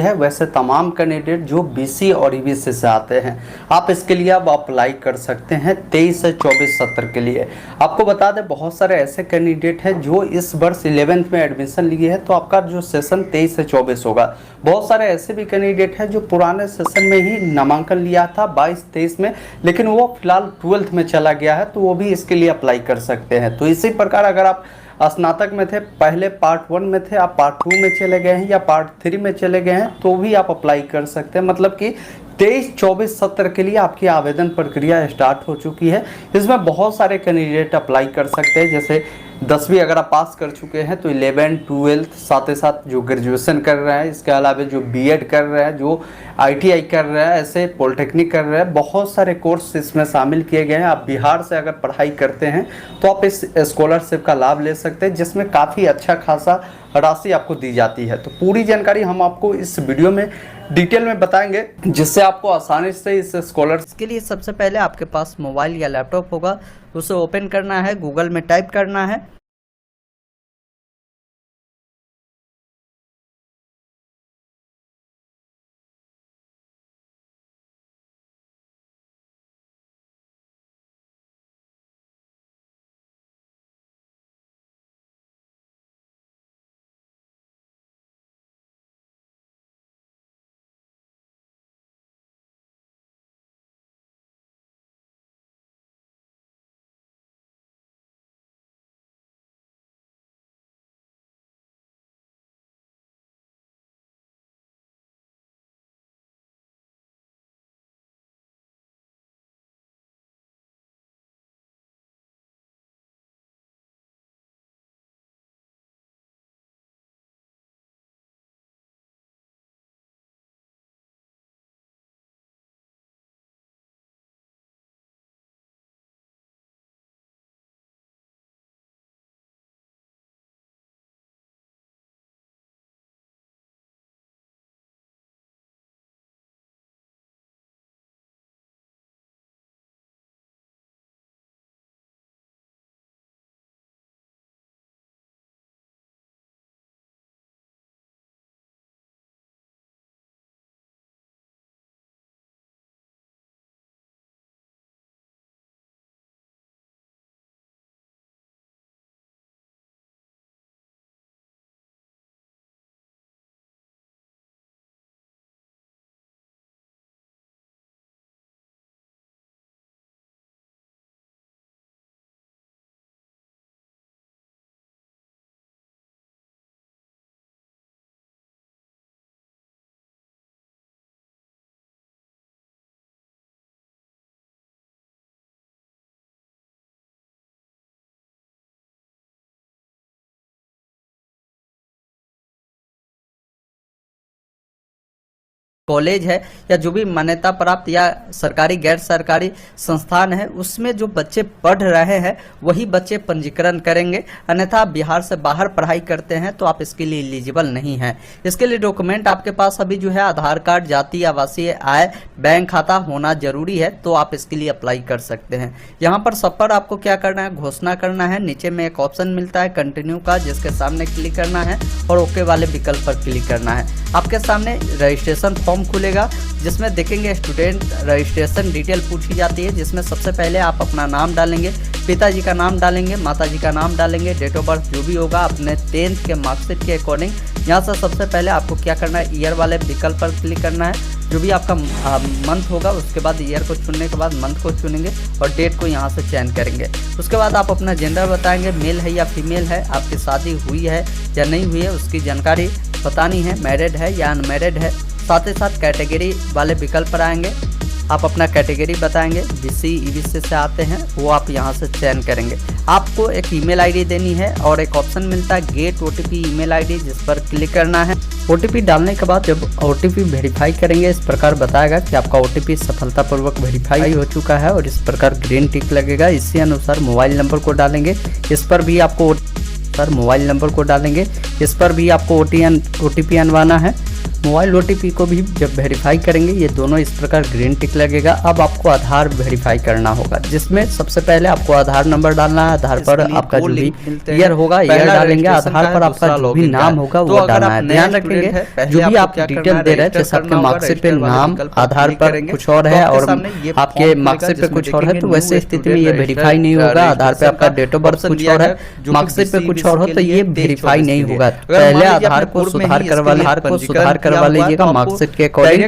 है वैसे तमाम कैंडिडेट जो बीसी और ईबीसी से आते हैं, आप इसके लिए अब अप्लाई कर सकते हैं 23 से 24 सत्र के लिए। आपको बता दें बहुत सारे ऐसे कैंडिडेट हैं जो इस वर्ष 11th में एडमिशन लिए हैं, तो आपका जो सेशन 23 से 24 होगा। बहुत सारे ऐसे भी कैंडिडेट हैं जो पुराने सेशन में ही नामांकन लिया था 22-23 में, लेकिन वो फिलहाल 12th में चला गया है, तो वो भी इसके लिए अप्लाई कर सकते हैं। तो इसी प्रकार अगर आप स्नातक में थे, पहले पार्ट 1 में थे, आप पार्ट 2 में चले गए हैं या पार्ट 3 में चले गए हैं, तो भी आप अप्लाई कर सकते हैं। मतलब कि 23-24 सत्र के लिए आपकी आवेदन प्रक्रिया स्टार्ट हो चुकी है। इसमें बहुत सारे कैंडिडेट अप्लाई कर सकते हैं, जैसे 10वीं अगर आप पास कर चुके हैं तो 11, 12, साथ ही साथ जो ग्रेजुएशन कर रहे हैं, इसके अलावा जो बीएड कर रहे हैं, जो आईटीआई कर रहे हैं, ऐसे पॉलिटेक्निक कर रहे हैं, बहुत सारे कोर्स इसमें शामिल किए गए हैं। आप बिहार से अगर पढ़ाई करते हैं तो आप इस स्कॉलरशिप का लाभ ले सकते हैं, जिसमें काफ़ी अच्छा खासा राशि आपको दी जाती है। तो पूरी जानकारी हम आपको इस वीडियो में डिटेल में बताएंगे, जिससे आपको आसानी से इस स्कॉलरशिप के लिए सबसे पहले आपके पास मोबाइल या लैपटॉप होगा, उसे ओपन करना है, गूगल में टाइप करना है कॉलेज है या जो भी मान्यता प्राप्त या सरकारी गैर सरकारी संस्थान है, उसमें जो बच्चे पढ़ रहे हैं वही बच्चे पंजीकरण करेंगे। अन्यथा आप बिहार से बाहर पढ़ाई करते हैं तो आप इसके लिए एलिजिबल नहीं हैं। इसके लिए डॉक्यूमेंट आपके पास अभी जो है आधार कार्ड, जाति, आवासीय, आय, बैंक खाता होना जरूरी है, तो आप इसके लिए अप्लाई कर सकते हैं। यहाँ पर सब पर आपको क्या करना है, घोषणा करना है। नीचे में एक ऑप्शन मिलता है कंटिन्यू का, जिसके सामने क्लिक करना है और ओके वाले विकल्प पर क्लिक करना है। आपके सामने रजिस्ट्रेशन फॉर्म खुलेगा, जिसमें देखेंगे स्टूडेंट रजिस्ट्रेशन डिटेल पूछी जाती है, जिसमें सबसे पहले आप अपना नाम डालेंगे, पिताजी का नाम डालेंगे, माताजी का नाम डालेंगे, डेट ऑफ बर्थ जो भी होगा अपने 10th के मार्कशीट के अकॉर्डिंग। यहाँ से सबसे पहले आपको क्या करना है, ईयर वाले विकल्प पर क्लिक करना है। जो भी आपका मंथ होगा उसके बाद ईयर को चुनने के बाद मंथ को चुनेंगे और डेट को यहाँ से चयन करेंगे। उसके बाद आप अपना जेंडर बताएंगे, मेल है या फीमेल है, आपकी शादी हुई है या नहीं हुई है उसकी जानकारी बतानी है, मैरिड है या अनमैरिड है। साथ ही साथ कैटेगरी वाले विकल्प पर आएंगे, आप अपना कैटेगरी बताएंगे, बीसी ईबीसी से आते हैं वो आप यहाँ से चयन करेंगे। आपको एक ईमेल आईडी देनी है और एक ऑप्शन मिलता है गेट ओटीपी ईमेल आईडी, जिस पर क्लिक करना है। ओटीपी डालने के बाद जब ओटीपी वेरीफाई करेंगे, इस प्रकार बताएगा कि आपका ओटीपी सफलतापूर्वक वेरीफाई हो चुका है और इस प्रकार ग्रीन टिक लगेगा। इसी अनुसार मोबाइल नंबर को डालेंगे, इस पर भी आपको मोबाइल नंबर को डालेंगे, इस पर भी आपको ओटीपी अनवाना है। मोबाइल OTP को भी जब वेरीफाई करेंगे ये दोनों इस प्रकार ग्रीन टिक लगेगा। अब आपको आधार वेरीफाई करना होगा, जिसमें सबसे पहले आपको आधार नंबर डालना है। आधार पर आपका जो भी ईयर होगा ईयर डालेंगे, आधार पर आपका जो भी नाम होगा वो डालना है। ध्यान रखेंगे जो भी आप डिटेल दे रहे हैं, जैसे आपके मार्कशीट पे नाम, आधार पर कुछ और है और आपके मार्कशीट पे कुछ और है, तो वैसे स्थिति में ये वेरीफाई नहीं होगा। आधार पे आपका डेट ऑफ बर्थ कुछ और है, मार्कशीट पे कुछ और हो, तो ये वेरीफाई नहीं होगा। पहले आधार को सुधार करवा लीजिएगा मार्कशीट के अकॉर्डिंग,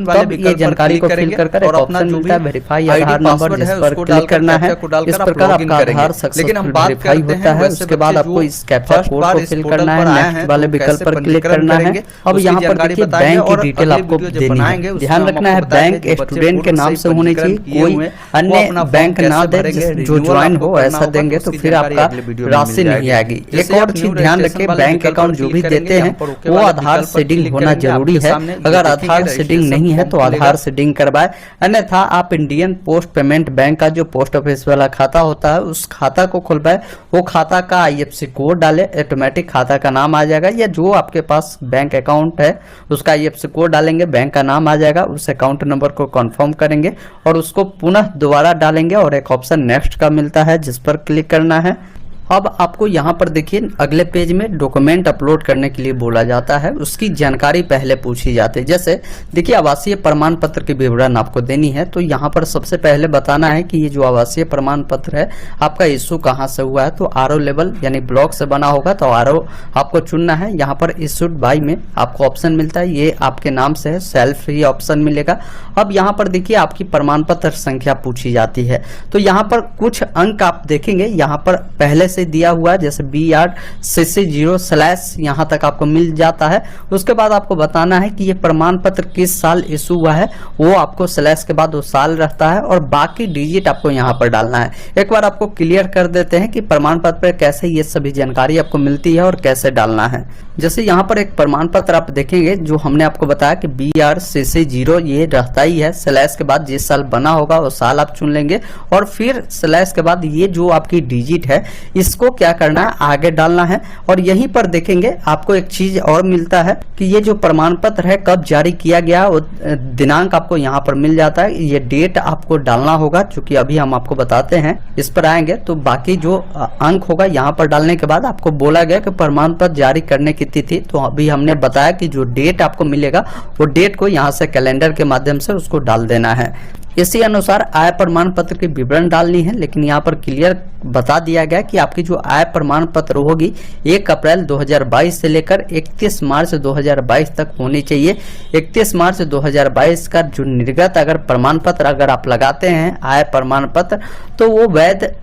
तब ये जानकारी को फिल कर एक ऑप्शन मिलता है वेरीफाई आधार नंबर, जिस पर क्लिक करना है। इस प्रकार आपका आधार सक्सेसफुल वेरीफाई होता है। उसके बाद आपको इस कैप्चा कोड को फिल करना है, नेक्स्ट वाले विकल्प पर क्लिक करना है। अब यहाँ पर देखिए बैंक की डिटेल आपको देनी है। ध्यान रखना है बैंक स्टूडेंट के नाम से होनी चाहिए, कोई अन्य बैंक ना दे जो ज्वाइन हो, ऐसा देंगे तो फिर आपका राशि नहीं आएगी। एक और चीज ध्यान रखें, बैंक अकाउंट जो भी देते हैं वो आधार सीडिंग होना जरूरी है। अगर आधार सीडिंग नहीं है तो आधार सीडिंग करवाए, अन्यथा आप इंडियन पोस्ट पेमेंट बैंक का जो पोस्ट ऑफिस वाला खाता होता है उस खाता को खुलवाए। वो खाता का IFSC कोड डाले, ऑटोमेटिक खाता का नाम आ जाएगा, या जो आपके पास बैंक अकाउंट है उसका IFSC कोड डालेंगे, बैंक का नाम आ जाएगा। उस अकाउंट नंबर को कंफर्म करेंगे और उसको पुनः दोबारा डालेंगे और एक ऑप्शन नेक्स्ट का मिलता है जिस पर क्लिक करना है। अब आपको यहाँ पर देखिए अगले पेज में डॉक्यूमेंट अपलोड करने के लिए बोला जाता है, उसकी जानकारी पहले पूछी जाती है। जैसे देखिए आवासीय प्रमाण पत्र की विवरण आपको देनी है, तो यहाँ पर सबसे पहले बताना है कि ये जो आवासीय प्रमाण पत्र है आपका इशू कहाँ से हुआ है। तो RO लेवल यानी ब्लॉक से बना होगा तो RO आपको चुनना है। यहाँ पर इशूड बाय में आपको ऑप्शन मिलता है, ये आपके नाम से है, सेल्फ ही ऑप्शन मिलेगा। अब यहाँ पर देखिए आपकी प्रमाण पत्र संख्या पूछी जाती है, तो यहाँ पर कुछ अंक आप देखेंगे यहाँ पर पहले से दिया हुआ है, जैसे BRCC0/ यहाँ तक आपको मिल जाता है। उसके बाद आपको बताना है कि ये प्रमाण पत्र किस साल इशू हुआ है, वो आपको स्लैश के बाद वो साल रहता है और बाकी डिजिट आपको यहाँ पर डालना है। एक बार आपको क्लियर कर देते हैं कि प्रमाण पत्र पर कैसे ये सभी जानकारी आपको मिलती है और कैसे डालना है। जैसे यहाँ पर एक प्रमाण पत्र आप देखेंगे जो हमने आपको बताया कि BRCC0 ये रहता ही है, स्लैश के बाद जिस साल बना होगा वो साल आप चुन लेंगे और फिर स्लैश के बाद ये जो आपकी डिजिट है इसको क्या करना है आगे डालना है। और यहीं पर देखेंगे आपको एक चीज और मिलता है कि ये जो प्रमाण पत्र है कब जारी किया गया, वो दिनांक आपको यहाँ पर मिल जाता है। ये डेट आपको डालना होगा, चूंकि अभी हम आपको बताते हैं, इस पर आएंगे तो बाकी जो अंक होगा यहाँ पर डालने के बाद आपको बोला गया कि प्रमाण पत्र जारी करने की तिथि, तो अभी हमने बताया कि जो डेट आपको मिलेगा वो डेट को यहाँ से कैलेंडर के माध्यम से उसको डाल देना है। इसी अनुसार आय प्रमाण पत्र की विवरण डालनी है, लेकिन यहाँ पर क्लियर बता दिया गया कि आपकी जो आय प्रमाण पत्र होगी 1 अप्रैल 2022 से लेकर 31 मार्च 2022 तक होनी चाहिए। 31 मार्च 2022 का जो निर्गत अगर प्रमाण पत्र अगर आप लगाते हैं आय प्रमाण पत्र, तो वो वैध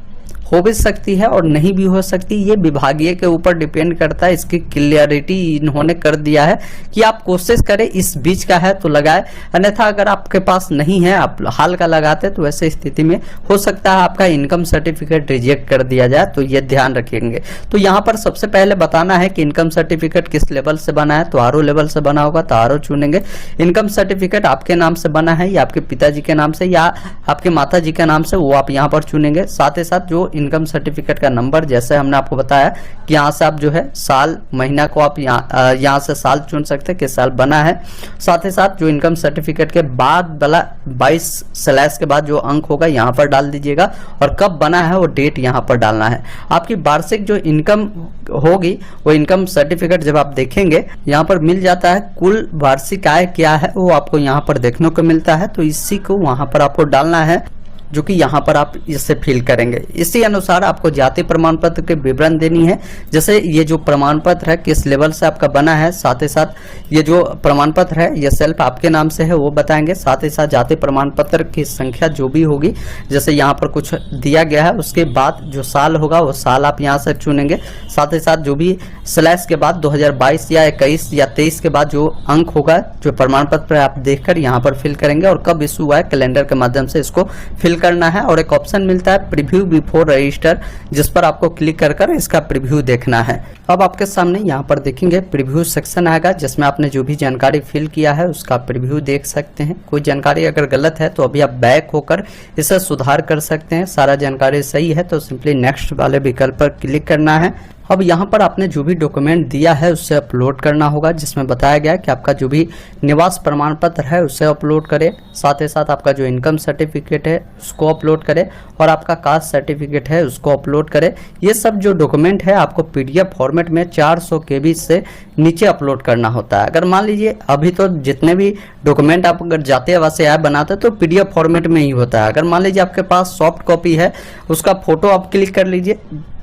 हो भी सकती है और नहीं भी हो सकती, ये विभागीय के ऊपर डिपेंड करता है। इसकी क्लियरिटी इन्होंने कर दिया है कि आप कोशिश करें इस बीच का है तो लगाए, अन्यथा अगर आपके पास नहीं है आप हाल का लगाते तो वैसे स्थिति में हो सकता है आपका इनकम सर्टिफिकेट रिजेक्ट कर दिया जाए, तो ये ध्यान रखेंगे। तो यहाँ पर सबसे पहले बताना है कि इनकम सर्टिफिकेट किस लेवल से बना है, तो RO लेवल से बना होगा तो RO चुनेंगे। इनकम सर्टिफिकेट आपके नाम से बना है या आपके पिताजी के नाम से या आपके माता जी के नाम से, वो आप यहाँ पर चुनेंगे। साथ ही साथ जो इनकम सर्टिफिकेट का नंबर, जैसे हमने आपको बताया कि यहाँ से आप जो है साल महीना को आप यहाँ से साल चुन सकते हैं किस साल बना है। साथ ही साथ जो इनकम सर्टिफिकेट के बाद वाला 22 स्लैश के बाद जो अंक होगा यहाँ पर डाल दीजिएगा और कब बना है वो डेट यहाँ पर डालना है। आपकी वार्षिक जो इनकम होगी वो इनकम सर्टिफिकेट जब आप देखेंगे यहाँ पर मिल जाता है, कुल वार्षिक आय क्या है वो आपको यहाँ पर देखने को मिलता है, तो इसी को वहां पर आपको डालना है जो कि यहाँ पर आप इससे फिल करेंगे। इसी अनुसार आपको जाति प्रमाण पत्र के विवरण देनी है, जैसे ये जो प्रमाण पत्र है किस लेवल से आपका बना है, साथ ही साथ ये जो प्रमाण पत्र है ये सेल्फ आपके नाम से है वो बताएंगे। साथ ही साथ जाति प्रमाण पत्र की संख्या जो भी होगी, जैसे यहाँ पर कुछ दिया गया है, उसके बाद जो साल होगा वो साल आप यहाँ से चुनेंगे। साथ ही साथ जो भी स्लैश के बाद 2022 या 21 या 23 के बाद जो अंक होगा जो प्रमाण पत्र आप देखकर यहाँ पर फिल करेंगे और कब इशू हुआ है कैलेंडर के माध्यम से इसको फिल करना है। और एक ऑप्शन मिलता है प्रीव्यू बिफोर रजिस्टर, जिस पर आपको क्लिक कर इसका प्रीव्यू देखना है। अब आपके सामने यहाँ पर देखेंगे प्रीव्यू सेक्शन आएगा, जिसमें आपने जो भी जानकारी फिल किया है उसका प्रीव्यू देख सकते हैं। कोई जानकारी अगर गलत है तो अभी आप बैक होकर इसे सुधार कर सकते हैं। सारा जानकारी सही है तो सिंपली नेक्स्ट वाले विकल्प पर क्लिक करना है। अब यहाँ पर आपने जो भी डॉक्यूमेंट दिया है उससे अपलोड करना होगा, जिसमें बताया गया कि आपका जो भी निवास प्रमाण पत्र है उसे अपलोड करें, साथ ही साथ आपका जो इनकम सर्टिफिकेट है उसको अपलोड करें और आपका कास्ट सर्टिफिकेट है उसको अपलोड करें। ये सब जो डॉक्यूमेंट है आपको PDF फॉर्मेट में 400 KB से नीचे अपलोड करना होता है। अगर मान लीजिए अभी तो जितने भी डॉक्यूमेंट आप अगर जाते आवास ऐप बनाते हैं तो PDF फॉर्मेट में ही होता है। अगर मान लीजिए आपके पास सॉफ्ट कॉपी है, उसका फोटो आप क्लिक कर लीजिए,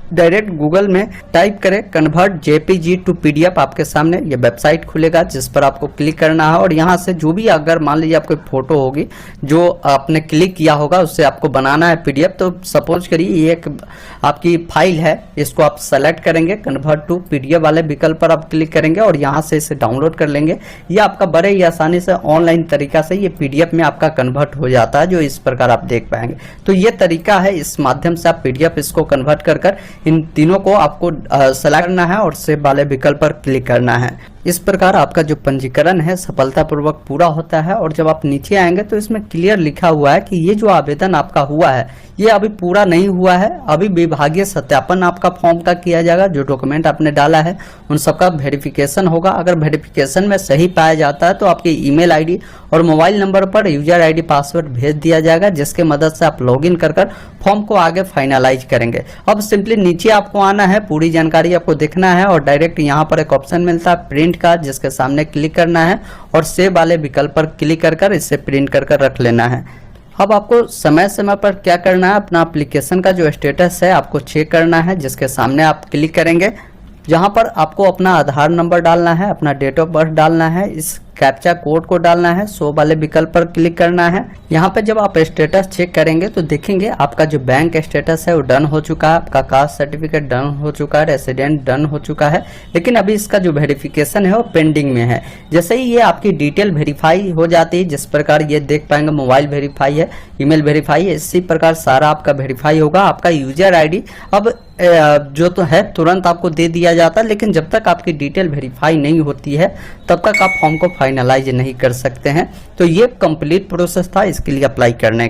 डायरेक्ट गूगल में टाइप करें कन्वर्ट JPG टू PDF, आपके सामने ये वेबसाइट खुलेगा जिस पर आपको क्लिक करना है और यहाँ से जो भी अगर मान लीजिए आपकी फोटो होगी जो आपने क्लिक किया होगा उससे आपको बनाना है PDF। तो सपोज करिए ये एक आपकी फाइल है, इसको आप सेलेक्ट करेंगे, कन्वर्ट टू PDF वाले विकल्प पर आप क्लिक करेंगे और यहाँ से इसे डाउनलोड कर लेंगे। ये आपका बड़े ही आसानी से ऑनलाइन तरीका से ये PDF में आपका कन्वर्ट हो जाता है, जो इस प्रकार आप देख पाएंगे। तो ये तरीका है, इस माध्यम से आप PDF इसको कन्वर्ट कर इन तीनों को आपको सेलेक्ट करना है और सेव वाले विकल्प पर क्लिक करना है। इस प्रकार आपका जो पंजीकरण है सफलतापूर्वक पूरा होता है और जब आप नीचे आएंगे तो इसमें क्लियर लिखा हुआ है कि ये जो आवेदन आपका हुआ है ये अभी पूरा नहीं हुआ है, अभी विभागीय सत्यापन आपका फॉर्म का किया जाएगा। जो डॉक्यूमेंट आपने डाला है उन सबका वेरिफिकेशन होगा। अगर वेरिफिकेशन में सही पाया जाता है तो आपकी ईमेल आईडी और मोबाइल नंबर पर यूजर आईडी पासवर्ड भेज दिया जाएगा, जिसके मदद से आप लॉगिन कर फॉर्म को आगे फाइनलाइज करेंगे। अब सिंपली नीचे आपको आना है, पूरी जानकारी आपको देखना है और डायरेक्ट यहाँ पर एक ऑप्शन मिलता है प्रिंट का, जिसके सामने क्लिक करना है और सेव वाले विकल्प पर क्लिक कर इसे प्रिंट कर रख लेना है। अब आपको समय समय पर क्या करना है, अपना एप्लीकेशन का जो स्टेटस है आपको चेक करना है, जिसके सामने आप क्लिक करेंगे। जहां पर आपको अपना आधार नंबर डालना है, अपना डेट ऑफ बर्थ डालना है, इस कैप्चा कोड को डालना है, 100 वाले विकल्प पर क्लिक करना है। यहाँ पे जब आप स्टेटस चेक करेंगे तो देखेंगे आपका जो बैंक स्टेटस है वो डन हो चुका है, आपका कास्ट सर्टिफिकेट डन हो चुका है, रेसिडेंट डन हो चुका है, लेकिन अभी इसका जो वेरिफिकेशन है वो पेंडिंग में है। जैसे ही ये आपकी डिटेल वेरीफाई हो जाती है, जिस प्रकार ये देख पाएंगे मोबाइल वेरीफाई है, ईमेल वेरीफाई है, इसी प्रकार सारा आपका वेरीफाई होगा। आपका यूजर आईडी अब जो तो है तुरंत आपको दे दिया जाता है, लेकिन जब तक आपकी डिटेल वेरीफाई नहीं होती है तब तक आप फॉर्म को फाइनलाइज नहीं कर सकते हैं। तो ये कंप्लीट प्रोसेस था इसके लिए अप्लाई करने